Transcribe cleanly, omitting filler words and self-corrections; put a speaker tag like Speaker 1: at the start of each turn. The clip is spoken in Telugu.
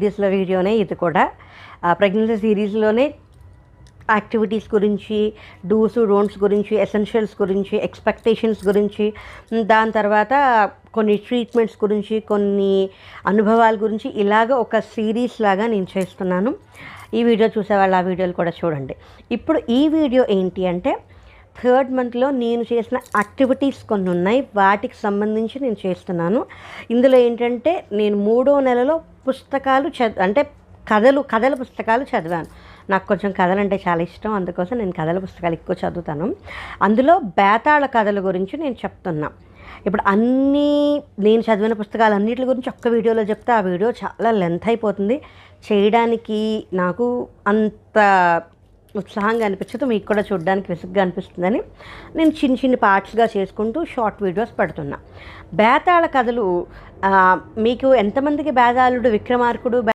Speaker 1: సిరీస్లో వీడియోనే ఇది కూడా. ప్రెగ్నెన్సీ సిరీస్లోనే యాక్టివిటీస్ గురించి, డూస్ డోంట్స్ గురించి, ఎసెన్షియల్స్ గురించి, ఎక్స్పెక్టేషన్స్ గురించి, దాని తర్వాత కొన్ని ట్రీట్మెంట్స్ గురించి, కొన్ని అనుభవాల గురించి, ఇలాగ ఒక సిరీస్ లాగా నేను చేస్తున్నాను. ఈ వీడియో చూసేవాళ్ళు ఆ వీడియోలు కూడా చూడండి. ఇప్పుడు ఈ వీడియో ఏంటి అంటే 3rd మంత్లో నేను చేసిన యాక్టివిటీస్ కొన్ని ఉన్నాయి, వాటికి సంబంధించి నేను చేస్తున్నాను. ఇందులో ఏంటంటే నేను 3వ నెలలో పుస్తకాలు అంటే కథల పుస్తకాలు చదివాను. నాకు కొంచెం కథలు అంటే చాలా ఇష్టం, అందుకోసం నేను కథల పుస్తకాలు ఎక్కువ చదువుతాను. అందులో బేతాళ కథల గురించి నేను చెప్తున్నా. ఇప్పుడు నేను చదివిన పుస్తకాలు అన్నిటి గురించి ఒక్క వీడియోలో చెప్తే ఆ వీడియో చాలా లెంత్ అయిపోతుంది, చేయడానికి నాకు అంత ఉత్సాహంగా అనిపించదు, మీకు కూడా చూడడానికి విసుగ్గా అనిపిస్తుందని నేను చిన్న చిన్న పార్ట్స్గా చేసుకుంటూ షార్ట్ వీడియోస్ పెడుతున్నా. బేతాళ కథలు మీకు ఎంతమందికి బేతాళుడు, విక్రమార్కుడు